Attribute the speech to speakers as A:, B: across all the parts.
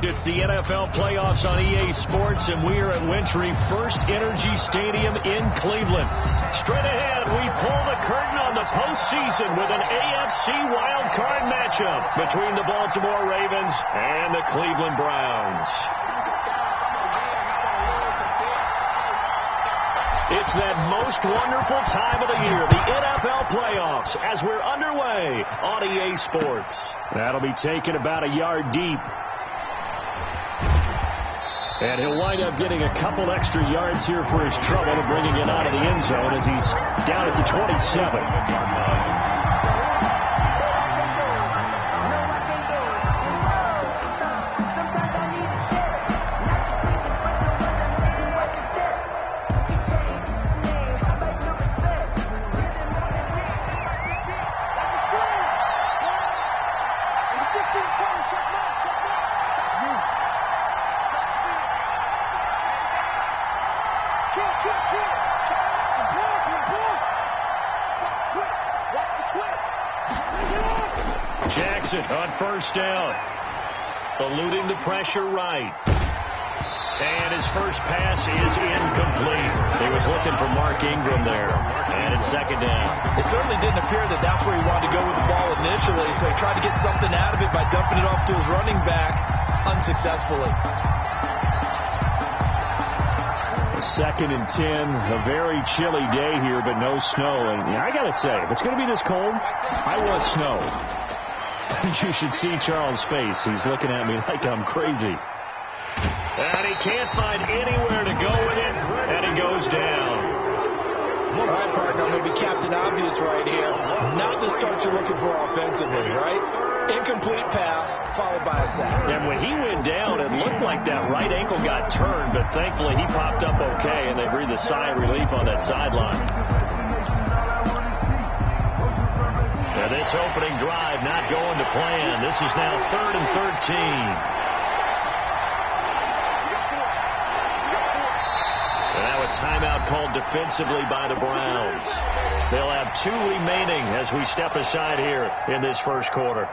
A: arrived. It's the NFL playoffs on EA Sports, and we are at Wintry First Energy Stadium in Cleveland. Straight ahead, we pull the curtain on the postseason with an AFC wildcard matchup between the Baltimore Ravens and the Cleveland Browns. It's that most wonderful time of the year, the NFL playoffs, as we're underway on EA Sports. That'll be taken about a yard deep. And he'll wind up getting a couple extra yards here for his trouble and bringing it out of the end zone as he's down at the 27. On first down, eluding the pressure right. And his first pass is incomplete. He was looking for Mark Ingram there. And it's second down.
B: It certainly didn't appear that that's where he wanted to go with the ball initially, so he tried to get something out of it by dumping it off to his running back unsuccessfully.
A: Second and 10, a very chilly day here, but no snow. And I got to say, if it's going to be this cold, I want snow. You should see Charles' face. He's looking at me like I'm crazy. And he can't find anywhere to go with it, and he goes down.
B: All right, partner, I'm going to be Captain Obvious right here. Not the start you're looking for offensively, right? Incomplete pass, followed by a sack.
A: And when he went down, it looked like that right ankle got turned, but thankfully he popped up okay, and they breathed a sigh of relief on that sideline. Now this opening drive not going to plan. This is now 3rd and 13. And now a timeout called defensively by the Browns. They'll have 2 remaining as we step aside here in this first quarter.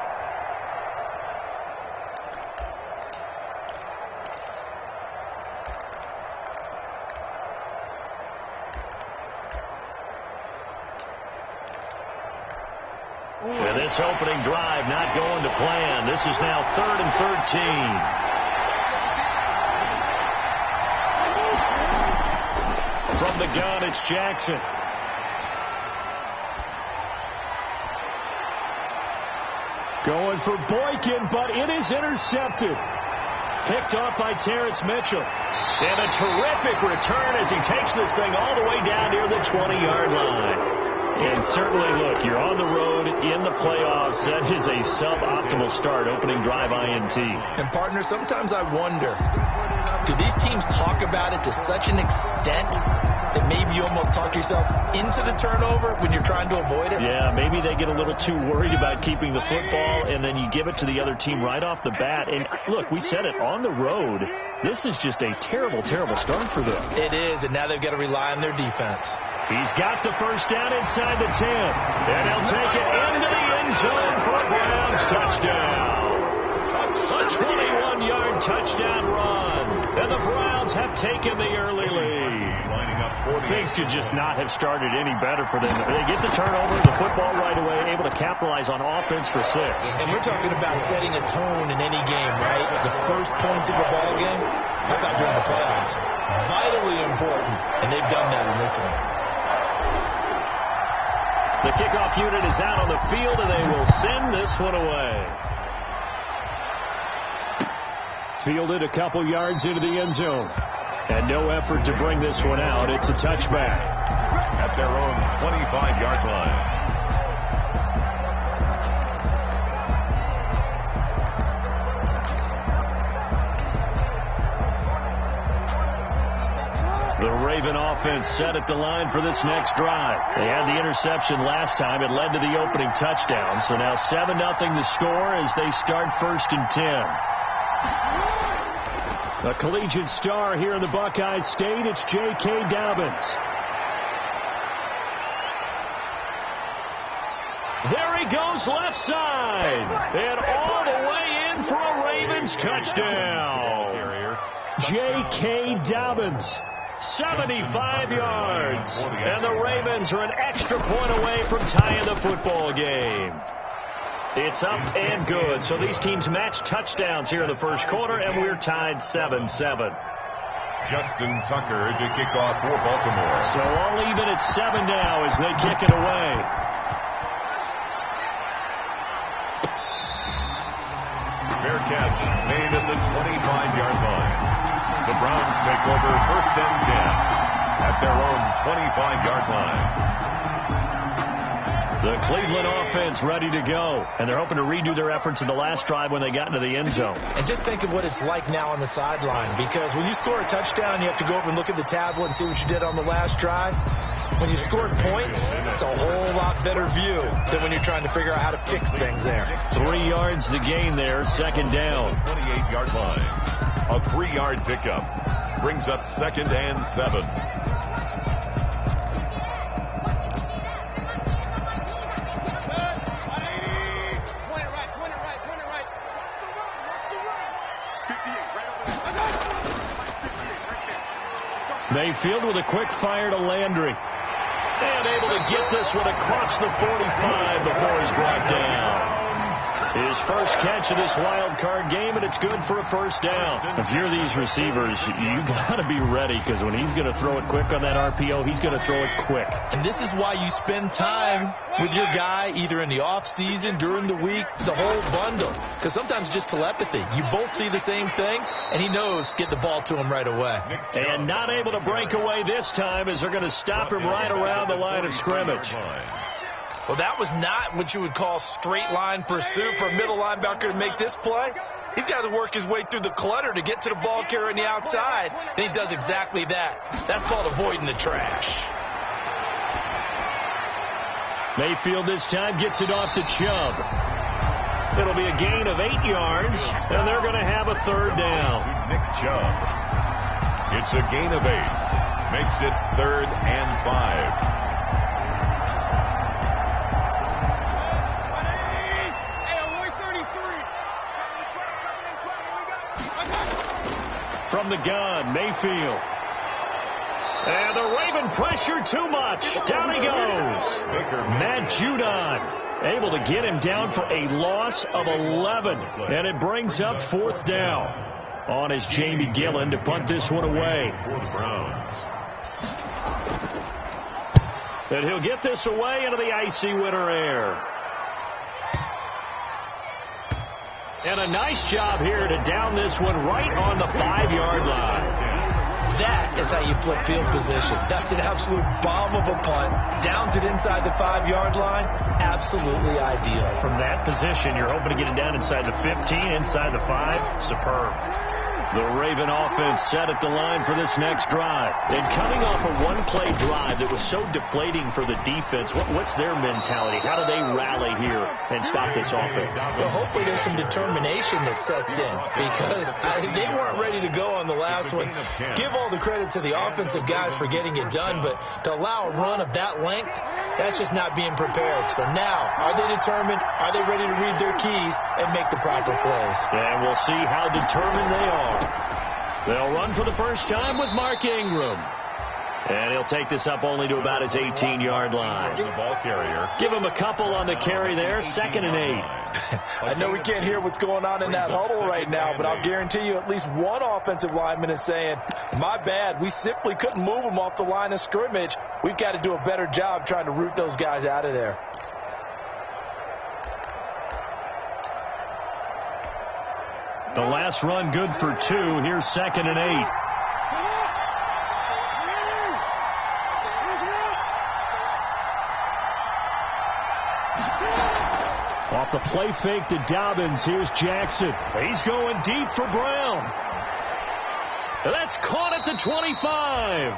A: And this opening drive not going to plan. This is now 3rd and 13. From the gun, it's Jackson. Going for Boykin, but it is intercepted. Picked off by Terrence Mitchell. And a terrific return as he takes this thing all the way down near the 20-yard line. And certainly, look, you're on the road in the playoffs. That is a suboptimal start, opening drive INT.
B: And, partner, sometimes I wonder, do these teams talk about it to such an extent that maybe you almost talk yourself into the turnover when you're trying to avoid it?
A: Yeah, maybe they get a little too worried about keeping the football, and then you give it to the other team right off the bat. And, look, we said it, on the road, this is just a terrible, terrible start for them.
B: It is, and now they've got to rely on their defense.
A: He's got the first down inside the 10. And he'll take it into the end zone for a Browns touchdown. A 21-yard touchdown run. And the Browns have taken the early lead. Things could just not have started any better for them. They get the turnover, the football right away, able to capitalize on offense for 6.
B: And we're talking about setting a tone in any game, right? The first points of a ball game, how about during the playoffs? Vitally important, and they've done that in this one.
A: The kickoff unit is out on the field, and they will send this one away. Fielded a couple yards into the end zone. And no effort to bring this one out. It's a touchback.
C: At their own 25-yard line.
A: The Raven offense set at the line for this next drive. They had the interception last time. It led to the opening touchdown. So now 7-0 the score as they start 1st and 10. A collegiate star here in the Buckeye State. It's J.K. Dobbins. There he goes left side. And all the way in for a Ravens touchdown. J.K. Dobbins, 75 yards. And the Ravens are an extra point away from tying the football game. It's up and good. So these teams match touchdowns here in the first quarter, and we're tied 7-7.
C: Justin Tucker to kick off for Baltimore.
A: So all even at 7 now as they kick it away.
C: Fair catch made at the 25-yard line. The Browns take over 1st and 10 at their own 25-yard line.
A: The Cleveland offense ready to go, and they're hoping to redo their efforts in the last drive when they got into the end zone.
B: And just think of what it's like now on the sideline, because when you score a touchdown, you have to go over and look at the tablet and see what you did on the last drive. When you scored points, it's a whole lot better view than when you're trying to figure out how to fix things there.
A: 3 yards the gain there, 2nd down.
C: 28-yard line. A 3-yard pickup brings up 2nd and 7.
A: Mayfield with a quick fire to Landry. And able to get this one across the 45 before he's brought down. His first catch of this wild card game, and it's good for a 1st down. If you're these receivers, you got to be ready, because when he's going to throw it quick on that RPO, he's going to throw it quick.
B: And this is why you spend time with your guy either in the off season, during the week, the whole bundle. Because sometimes just telepathy. You both see the same thing, and he knows get the ball to him right away.
A: And not able to break away this time as they're going to stop him right around the line of scrimmage.
B: Well, that was not what you would call straight line pursuit for a middle linebacker to make this play. He's got to work his way through the clutter to get to the ball carrier on the outside, and he does exactly that. That's called avoiding the trash.
A: Mayfield this time gets it off to Chubb. It'll be a gain of 8 yards, and they're going to have a 3rd down.
C: Nick Chubb. It's a gain of 8. Makes it 3rd and 5.
A: From the gun, Mayfield. And the Raven pressure too much. Down he goes. Matt Judon able to get him down for a loss of 11. And it brings up 4th down. On is Jamie Gillen to punt this one away.
C: For the Browns.
A: And he'll get this away into the icy winter air. And a nice job here to down this one right on the 5-yard line.
B: That is how you flip field position. That's an absolute bomb of a punt. Downs it inside the 5-yard line. Absolutely ideal.
A: From that position, you're hoping to get it down inside the 15, inside the 5. Superb. The Raven offense set at the line for this next drive. And coming off a one-play drive that was so deflating for the defense, what's their mentality? How do they rally here and stop this offense?
B: Well, hopefully there's some determination that sets in, because they weren't ready to go on the last one. Give all the credit to the offensive guys for getting it done, but to allow a run of that length, that's just not being prepared. So now, are they determined? Are they ready to read their keys and make the proper plays?
A: And we'll see how determined they are. They'll run for the first time with Mark Ingram. And he'll take this up only to about his 18-yard line.
C: The ball carrier.
A: Give him a couple on the carry there. 2nd and 8.
B: I know we can't hear what's going on in that huddle right now, but I'll guarantee you at least one offensive lineman is saying, my bad, we simply couldn't move them off the line of scrimmage. We've got to do a better job trying to root those guys out of there.
A: The last run good for 2. Here's 2nd and 8. Off the play fake to Dobbins. Here's Jackson. He's going deep for Brown. That's caught at the 25.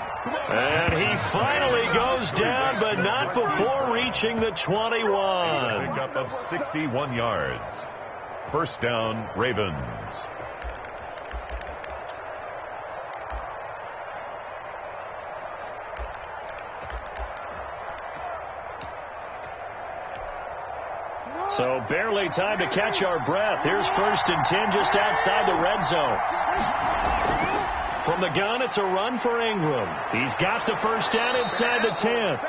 A: And he finally goes down, but not before reaching the 21.
C: Pickup of 61 yards. 1st down, Ravens.
A: So barely time to catch our breath. Here's 1st and 10 just outside the red zone. From the gun, it's a run for Ingram. He's got the first down inside the 10.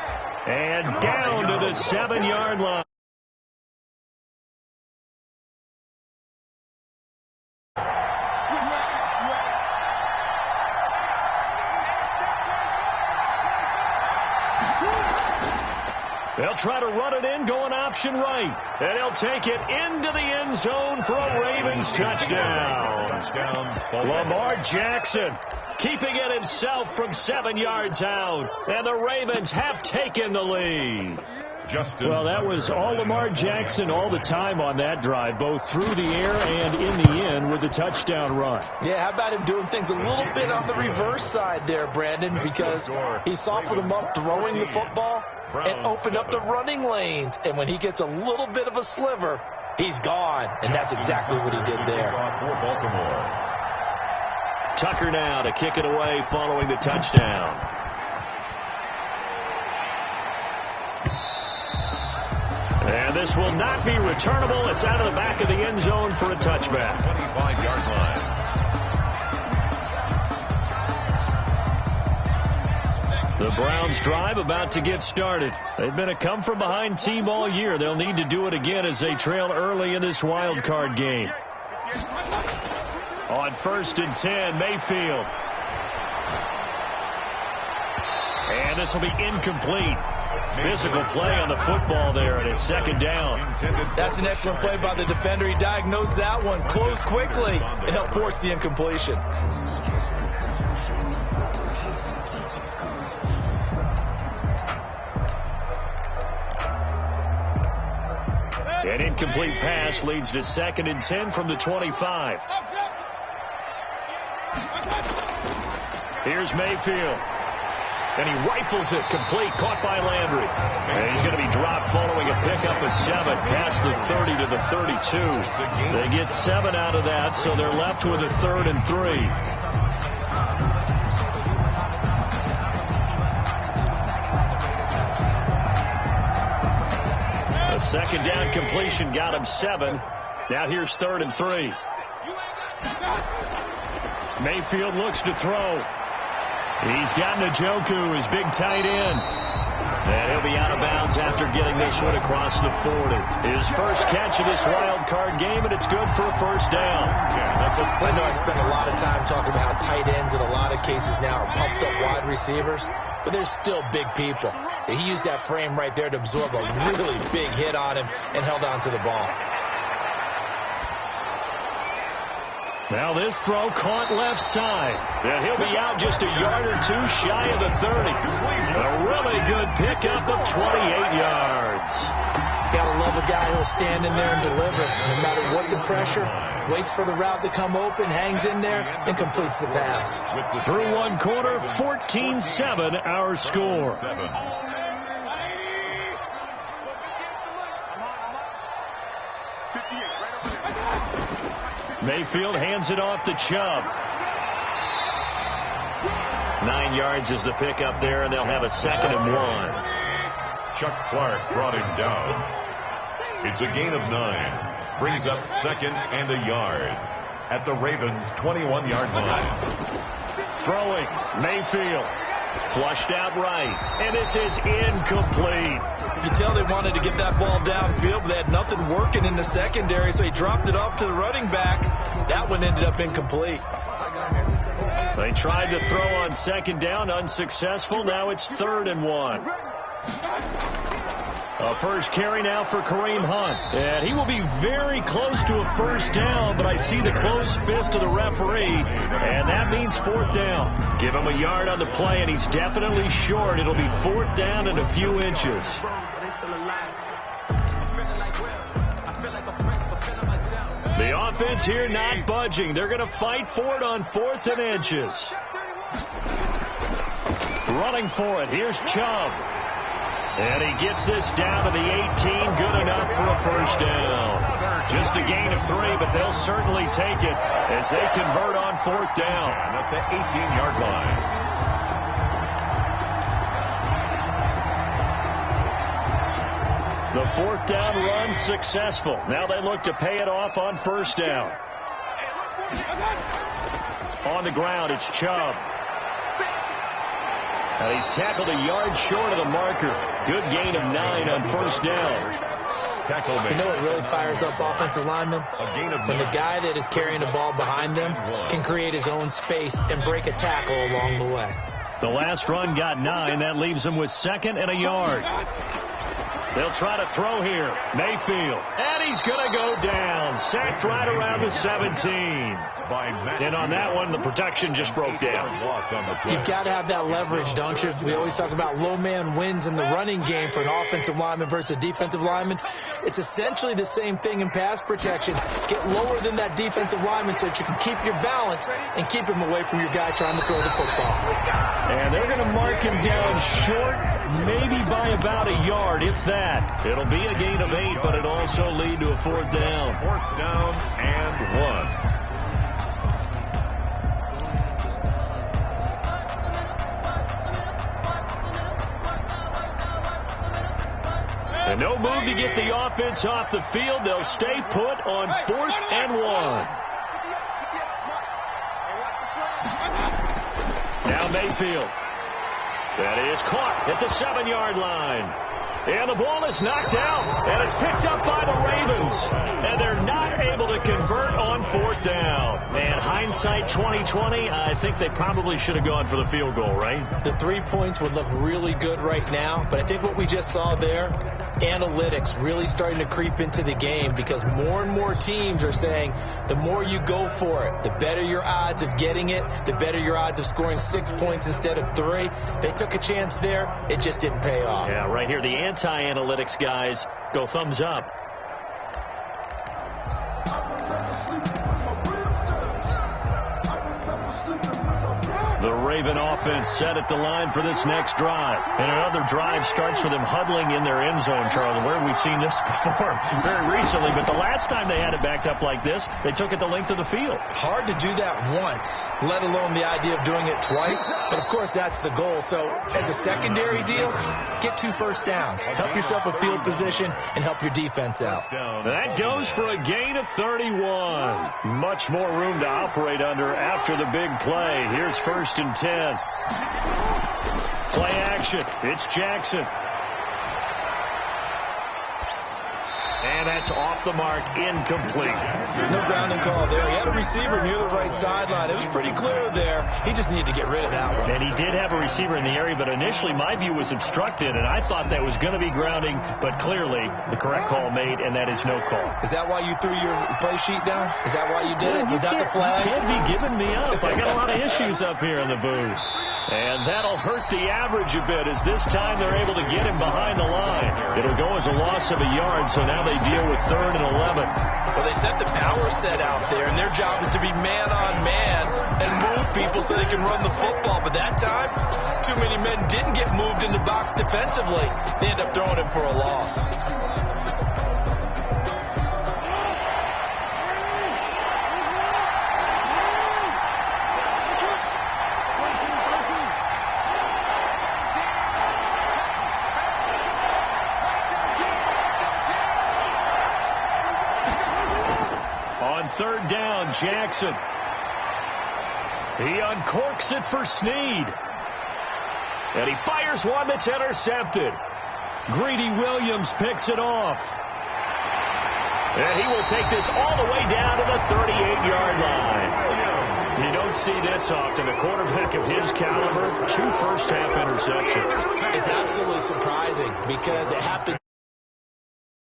A: And down to the 7-yard line. They'll try to run it in, going option right. And he'll take it into the end zone for a Ravens touchdown. Lamar Jackson keeping it himself from 7 yards out. And the Ravens have taken the lead. Well, that was all Lamar Jackson all the time on that drive, both through the air and in the end with the touchdown run.
B: Yeah, how about him doing things a little bit on the reverse side there, Brandon, because he softened him up throwing the football and opened up the running lanes. And when he gets a little bit of a sliver, he's gone. And that's exactly what he did there.
A: Tucker now to kick it away following the touchdown. And this will not be returnable. It's out of the back of the end zone for a touchback.
C: 25-yard line.
A: The Browns drive about to get started. They've been a come-from-behind team all year. They'll need to do it again as they trail early in this wild card game. On 1st and 10, Mayfield. And this will be incomplete. Physical play on the football there, and it's 2nd down.
B: That's an excellent play by the defender. He diagnosed that one, closed quickly, and helped force the incompletion.
A: An incomplete pass leads to 2nd and 10 from the 25. Here's Mayfield. And he rifles it complete, caught by Landry. And he's going to be dropped following a pickup of 7 past the 30 to the 32. They get 7 out of that, so they're left with a 3rd and 3. A 2nd down completion got him 7. Now here's 3rd and 3. Mayfield looks to throw. He's got Njoku, his big tight end. And he'll be out of bounds after getting this one across the 40. His first catch of this wild card game, and it's good for a 1st down.
B: I know I spent a lot of time talking about how tight ends in a lot of cases now are pumped up wide receivers, but they're still big people. He used that frame right there to absorb a really big hit on him and held on to the ball.
A: Now this throw caught left side. And he'll be out just a yard or 2 shy of the 30. A really good pickup of 28 yards.
B: Gotta love a guy who'll stand in there and deliver. No matter what the pressure, waits for the route to come open, hangs in there, and completes the pass.
A: Through one quarter, 14-7 our score. Mayfield hands it off to Chubb. 9 yards is the pickup there, and they'll have a 2nd and 1.
C: Chuck Clark brought him down. It's a gain of 9. Brings up 2nd and a yard at the Ravens' 21-yard line.
A: Throwing, Mayfield. Flushed out right, and this is incomplete.
B: You can tell they wanted to get that ball downfield, but they had nothing working in the secondary, so he dropped it off to the running back. That one ended up incomplete.
A: They tried to throw on 2nd down, unsuccessful. Now it's 3rd and 1. A first carry now for Kareem Hunt. And he will be very close to a 1st down, but I see the closed fist of the referee, and that means 4th down. Give him a yard on the play, and he's definitely short. It'll be 4th down and a few inches. The offense here not budging. They're going to fight for it on 4th and inches. Running for it. Here's Chubb. And he gets this down to the 18, good enough for a 1st down. Just a gain of 3, but they'll certainly take it as they convert on 4th down.
C: At the 18-yard line.
A: The fourth down run successful. Now they look to pay it off on first down. On the ground, it's Chubb. And he's tackled a yard short of the marker. Good gain of 9 on first down.
B: You know what really fires up offensive linemen? When the guy that is carrying the ball behind them can create his own space and break a tackle along the way.
A: The last run got 9. That leaves them with 2nd and a yard. They'll try to throw here. Mayfield. And he's going to go down. Sacked right around the 17. And on that one, the protection just broke down.
B: You've got to have that leverage, don't you? We always talk about low man wins in the running game for an offensive lineman versus a defensive lineman. It's essentially the same thing in pass protection. Get lower than that defensive lineman so that you can keep your balance and keep him away from your guy trying to throw the football.
A: And they're going to mark him down short, maybe by about a yard, if that. It'll be a gain of 8, but it'll also lead to a 4th down.
C: 4th down and 1.
A: And no move to get the offense off the field. They'll stay put on 4th and 1. Now Mayfield. That is caught at the 7-yard line. And the ball is knocked out, and it's picked up by the Ravens. And they're not able to convert on 4th down. And hindsight 2020, I think they probably should have gone for the field goal, right?
B: The 3 points would look really good right now, but I think what we just saw there, analytics really starting to creep into the game because more and more teams are saying the more you go for it, the better your odds of getting it, the better your odds of scoring 6 points instead of 3. They took a chance there. It just didn't pay off.
A: Yeah, right here, the anti-analytics guys go thumbs up. The Raven offense set at the line for this next drive. And another drive starts with them huddling in their end zone, Charles. Where have we seen this before? Very recently, but the last time they had it backed up like this, they took it the length of the field.
B: Hard to do that once, let alone the idea of doing it twice. But, of course, that's the goal. So, as a secondary deal, get 2 first downs. Help yourself with field position and help your defense out.
A: That goes for a gain of 31. Much more room to operate under after the big play. Here's 1st and 10. Play action. It's Jackson. And that's off the mark, incomplete.
B: No grounding call there. He had a receiver near the right sideline. It was pretty clear there. He just needed to get rid of that one.
A: And he did have a receiver in the area, but initially my view was obstructed, and I thought that was going to be grounding, but clearly the correct call made, and that is no call.
B: Is that why you threw your play sheet down? Is that why you did it? Was that the flag?
A: You can't be giving me up. I got a lot of issues up here in the booth. And that'll hurt the average a bit as this time they're able to get him behind the line. It'll go as a loss of a yard, so now they deal with 3rd and 11.
B: Well, they set the power set out there, and their job is to be man-on-man and move people so they can run the football. But that time, too many men didn't get moved in the box defensively. They end up throwing him for a loss.
A: On 3rd down, Jackson. He uncorks it for Snead. And he fires one that's intercepted. Greedy Williams picks it off. And he will take this all the way down to the 38-yard line. You don't see this often. A quarterback of his caliber, 2 first-half interceptions.
B: It's absolutely surprising because it happened.